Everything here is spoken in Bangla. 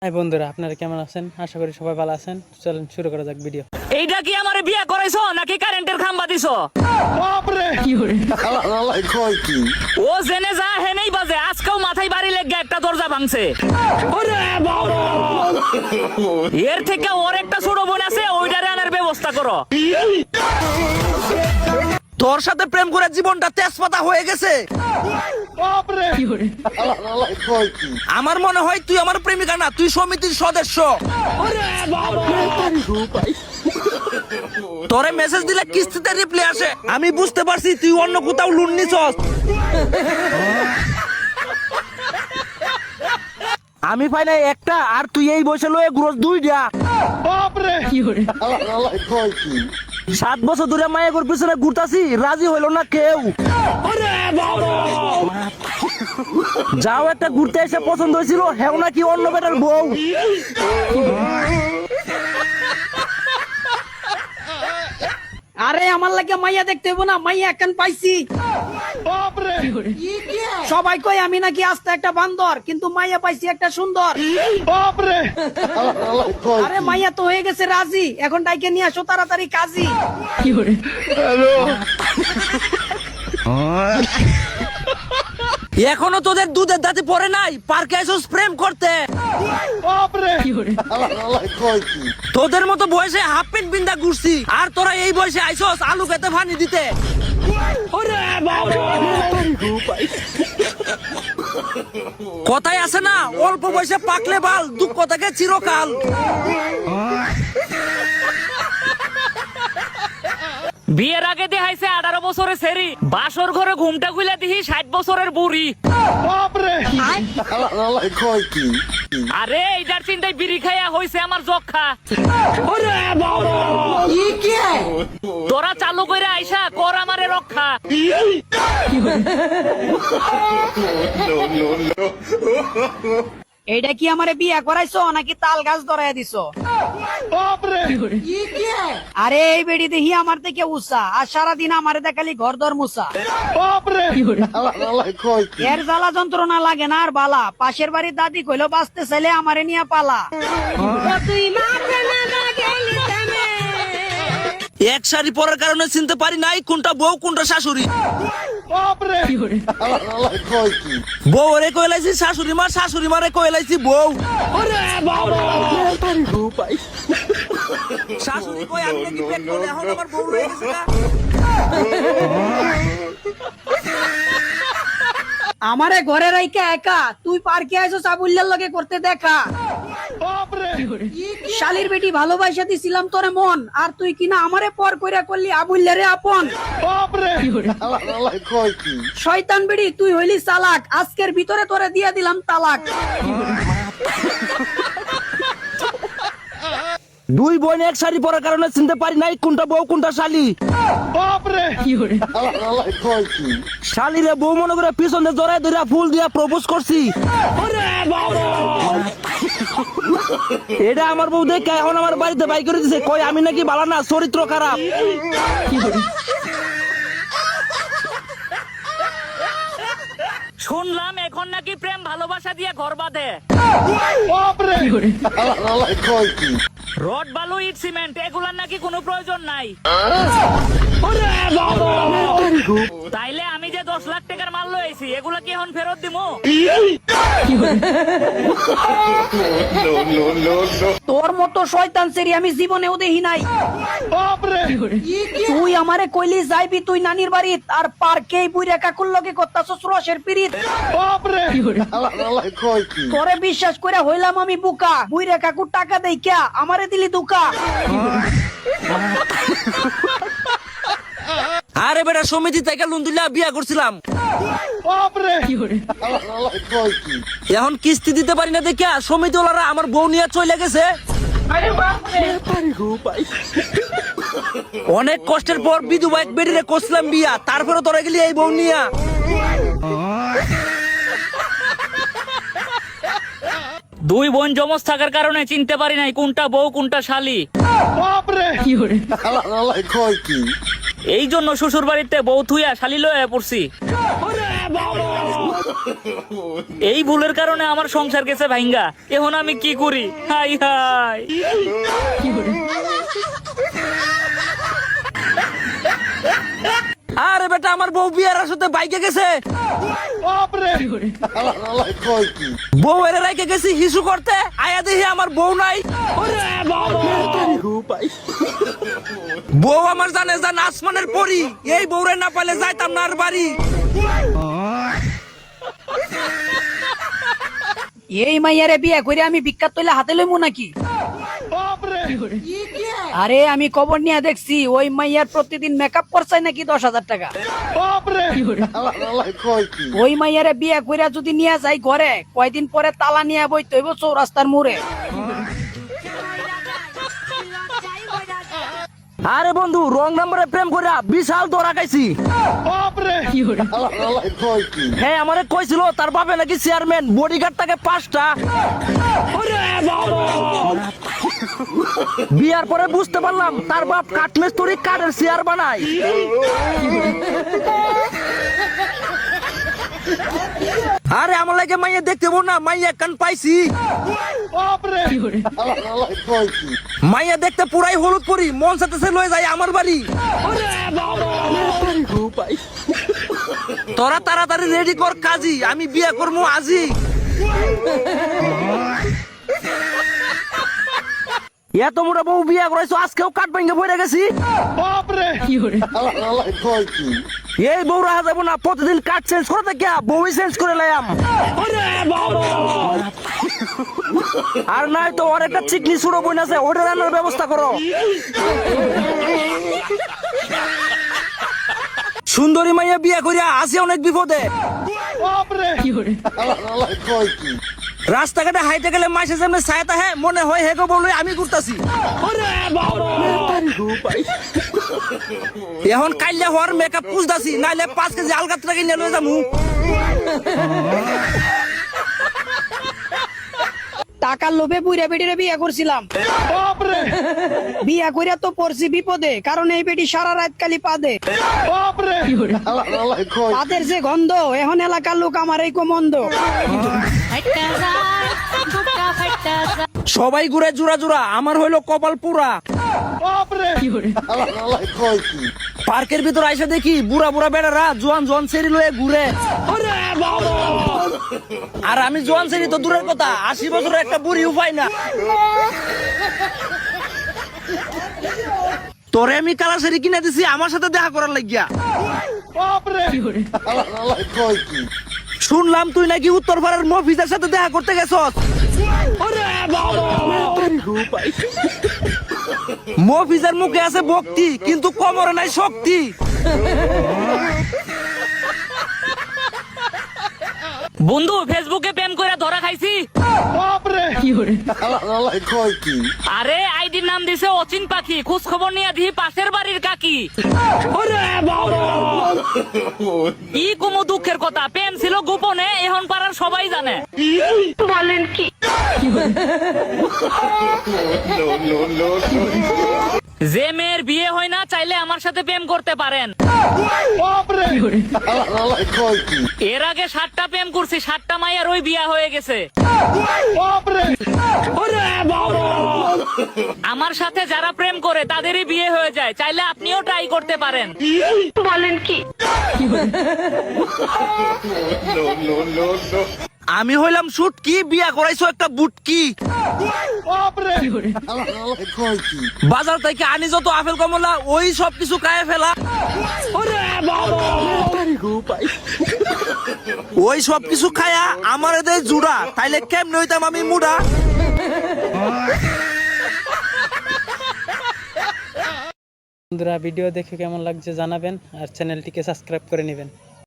হাই বন্ধুরা, আপনারা কেমন আছেন? আশা করি সবাই ভালো আছেন। চলুন শুরু করা যাক ভিডিও। এইটা কি আমারে বিয়া করাইছো নাকি কারেন্টের খাম্বা দিছো? বাপরে কি হরে আল্লাহ কই কি ও জেনে যা হেনেই বাজে, আজকেও মাথায় বাড়ি লেগে একটা দরজা ভাঙছে। ওরে বাবা, এর থেকে ওর একটা ছোট বোন আছে, ওইটারে আনার ব্যবস্থা করো। তোর সাথে প্রেম করে জীবনটা তেজপাতা হয়ে গেছে। বাপরে কি হরে আল্লাহ কই কি আমার মনে হয় তুই আমার প্রেমিকা না, তুই সমিতির সদস্য। তোরে মেসেজ দিলে কিস্তিতে রিপ্লাই আসে, আমি বুঝতে পারছি তুই অন্য কোথাও লোন নিছস। আমি পাই নাই একটা, আর তুই এই বসে লয়ে গ্রোস দুইটা। বাপরে কি হরে আল্লাহ কই কি 7 বছর ধরে মায়ের পিছনে ঘুরতাছি, রাজি হইল না কেউ। যাও একটা ঘুরতে এসে পছন্দ হয়েছিল, হেও নাকি অন্য বেটার বউ। আরে আমার লাগে মাইয়া দেখতে হইব না, মাইয়া একখান পাইছি। বাপরে সবাই কই আমি নাকি আস্তে একটা বান্দর, কিন্তু মাইয়া পাইছি একটা সুন্দর। বাপরে আল্লাহ কই আরে মাইয়া তো হয়ে গেছে রাজি, এখন ডাইকে নিয়ে আসো তাড়াতাড়ি কাজী। এখনো তোদের দুধের দাঁতে পড়ে নাই, পার্কে এসেছিস প্রেম করতে। বাপরে আল্লাহ কই কি তোদের মতো বয়সে হাফ প্যান্ট বিন্দা ঘুরছি, আর তোরা এই বয়সে আইসস আলু খেতে পানি দিতে। কথাই আছে না, অল্প বয়সে পাকলে বাল, দুঃখ থাকে চিরকাল। বিয়ের আগে দেখাইছে 18 বছরের সেরি, বাসর ঘরে ঘুমটা খুলে দিহি 60 বছরের বুড়ি। বাপরে আল্লাহ কই কি আরে এইটার চিন্তায় বিড়ি খাইয়া হইছে আমার যক্ষা। তোরা চালু কইরা আইসা কর আমারে রক্ষা। এইটা কি আমারে বিয়া করাইছো নাকি তাল গাছ ধরাইয়া দিছো? বাপরে আরে এই বেড়ি দেখি আমার থেকে উষা, আর সারাদিন আমারে দেখালি ঘর দর মুসা। বাপরে আল্লাহ কই কি এর জ্বালা যন্ত্রণা লাগে না আর বালা, পাশের বাড়ির দাদি কইলো বাঁচতে চাইলে আমারে নিয়ে পালা। এক শাড়ি পরার কারণে চিনতে পারি নাই কোনটা বউ কোনটা শাশুড়ি। বাপরে আল্লাহ কই কি বউ রে কইলাইছি শাশুড়ি মা, শাশুড়ি মারে কইলাইছি বউ। শাশুড়ি কই আমি নাকি পেট করে, এখন আমার বউ হয়ে গেছে গা। আমারে ঘরে রাইকা একা তুই পার্কে আইছো সাবুল্লার লগে করতে দেখা। বাপরে শালির বেটি ভালোবাসা দিছিলাম তোরে মন, আর তুই কিনা আমারে পর কইরা করলি আবুল্লারে আপন। বাপরে আল্লাহ কই কি শয়তান বেটি তুই হইলি চালাক, আজকের ভিতরে তোরে দিয়া দিলাম তালাক। দুই বোন এক শাড়ি পরার কারণে চিনতে পারি নাই কোনটা বউ কোনটা শালি। বাপরে আল্লাহ কই কি শালিরে বউ মনে করে পিছনে জড়াই ধরে ফুল দিয়া প্রপোজ করছি। এটা আমার বউ দেখে এখন আমার বাড়িতে বাই করে দিছে, কই আমি নাকি ভালো না, চরিত্র খারাপ। শুনলাম এখন নাকি প্রেম ভালোবাসা দিয়ে ঘর বাঁধে। বাপরে আল্লাহ কই কি রড বালু ইট সিমেন্ট এগুলার নাকি কোনো প্রয়োজন নাই। তাইলে আমি যে 10 লাখ টাকার মাল লইছি এগুলা কি এখন ফেরত দিমু? তোর মতো শয়তান সেরি আমি জীবনেও দেখি নাই। বাপরে তুই আমারে কইলি যাইবি তুই নানির বাড়িত, আর পার্কেই বুইরা কাকুর লগে করতাছস রসের পিরিত। বাপরে আল্লাহ কই কি তোরে বিশ্বাস কইরা হইলাম আমি বুকা, বুইরা কাকুর টাকা দেই ক্যা আমারে দিলি দুকা। আরে বেটা সমিতি থেকে লোন দিলা বিয়া করছিলাম, বাপরে আল্লাহ কই কি এখন কিস্তি দিতে পারি না দেখিয়া সমিতি ওলারা আমার বউ নিয়ে চলে গেছে। অনেক কষ্টের পর বিধবা এক বেডিরে করছিলাম বিয়া, তারপরে তোরা গেলি এই বউ নিয়া। দুই বোন জমজ থাকার কারণে চিনতে পারি নাই কোনটা বউ কোনটা শালি। বাপরে আল্লাহ কই কি এই জন্য শ্বশুর বাড়িতে বউ থুইয়া শালি লয়ে পড়ছি। এই ভুলের কারণে আমার সংসার গেছে ভাঙ্গা। এখন আমি কি করি? High high. আরে বেটা আমার বউ বিয়ার সাথে বাইকে গেছে, बाप रे कोई की বউ এর রাইকে গেছি হিসু করতে, আয়া দেখি আমার বউ নাই। বউ আমার জানে জান আসমানের পরি, এই বউরে না পালে যাইতাম না আর বাড়ি। এই মাইয়ারে বিয়ে করে আমি বিখ্যাত তৈলে হাতে লইমু নাকি? बाप रे আরে আমি খবর নিয়ে দেখছি ওই মাইয়ার প্রতিদিন মেকআপ করছাই নাকি 10,000 টাকা। बाप रे कोई की ওই মাইয়ারে বিয়ে কইরা যদি নিয়ে যাই ঘরে, কয়দিন পরে তালা নিয়ে বইতে হইব চৌরাস্তার মোড়ে। আরে বন্ধু রং নাম্বারে প্রেম কইরা বিশাল দৌড়া খাইছি। बाप रे कोई की হ্যাঁ আমারে কইছিল তার বাপে নাকি চেয়ারম্যান, বডিগার্ড তাকে 5টা। বিয়ার পরে বুঝতে পারলাম তার বাপ কাঠমিস্ত্রি, কাঠের চেয়ার বানায়। আরে আমার লাগে মাইয়া দেখতে বল না, মাইয়া কান পাইছি। बाप रे कोई की মাইয়া দেখতে পুরাই হলুদ পরি, মন সাথে লয়ে যায় আমার বাড়ি। তোরা তাড়াতাড়ি রেডি কর কাজী, আমি বিয়ে করবো আজি। এত মোটা বউ বিয়ে করাইছো, আজকেও কাঠ ভেঙে পড়ে গেছি। बाप रे कोई की এই বউ রাখা যাবো না, প্রতিদিন কাঠ চেঞ্জ করে দেখিয়া বউই চেঞ্জ করে লাইম। আর নাই তো ওর একটা চিকনি ছোড়ো বোন আছে, ওটা রান্নার ব্যবস্থা করো। সুন্দরী মাইয়া বিয়ে করিয়া আসি অনেক বিপদে। बाप रे कोई की রাস্তাঘাটে হাইটে গেলে মাসে সামনে ছায়াতা হ্যাঁ মনে হয় হেগো বলে আমি ঘুরতাছি। এখন কাইলে হওয়ার মেকআপ পুষতাছি, নাইলে 5 কেজি আলগাত্রা কিনে লয়ে যামু। টাকার লোভে বুইরা বেটিরে বিয়ে করছিলাম, बाप रे বিয়ে কইরা তো পড়ছি বিপদে, কারণ এই বেটি সারা রাত খালি পাদে। बाप रे कोई তাদের যে গন্ধ, এখন এলাকার লোক আমার এই মন্দ। সবাই ঘুরে জোড়া জোড়া, আমার হইলো কপাল পুরা। बाप रे कोई की পার্কের ভিতর আইসা দেখি বুড়া বুড়া বেড়ারা জোয়ান জোয়ান সেরি লয়ে ঘুরে। আর আমি জোয়ান সেরি তো দূরের কথা, 80 বছরের একটা বুড়ি উপায় না। তোরে আমি কালা সেরি কিনে দিছি আমার সাথে দেখা করার লাগিয়া। बाप रे कोई की শুনলাম তুই নাকি উত্তর পাড়ার মফিজের সাথে দেখা করতে গেছস। মফিজের মুখে আছে ভক্তি, কিন্তু কোমরে নাই শক্তি। বন্ধু ফেসবুকে প্রেম করে ধরা খাইছি। बाप रे कोई की আরে আইডির নাম দিছে অচিন পাখি, খোঁজ খবর নিয়ে দিই পাশের বাড়ির কাকি। কি কুমু দুঃখের কথা, প্রেম ছিল গোপনে, এখন পাড়ার সবাই জানে। বলেন কি? যে মেয়ের বিয়ে হয় না চাইলে আমার সাথে প্রেম করতে পারেন। बाप रे कोई की এর আগে 7টা প্রেম করছি, 7টা মাইয়ার ওই বিয়া হয়ে গেছে। बाप रे আমার সাথে যারা প্রেম করে তাদেরই বিয়ে হয়ে যায়, চাইলে আপনিও ট্রাই করতে পারেন। বলেন কি? আমি হইলাম শুটকি, বিয়া করাইছো একটা বুটকি। बाप रे कोई की বাজার থেকে আনি যত আপেল কমলা, ওই সব কিছু খায় ফেলা। ওই সব কিছু খায়া আমার এদের জুড়া, তাইলে কেমনে হইতাম আমি মুড়া। বন্ধুরা ভিডিও দেখে কেমন লাগছে জানাবেন, আর চ্যানেলটিকে সাবস্ক্রাইব করে নেবেন।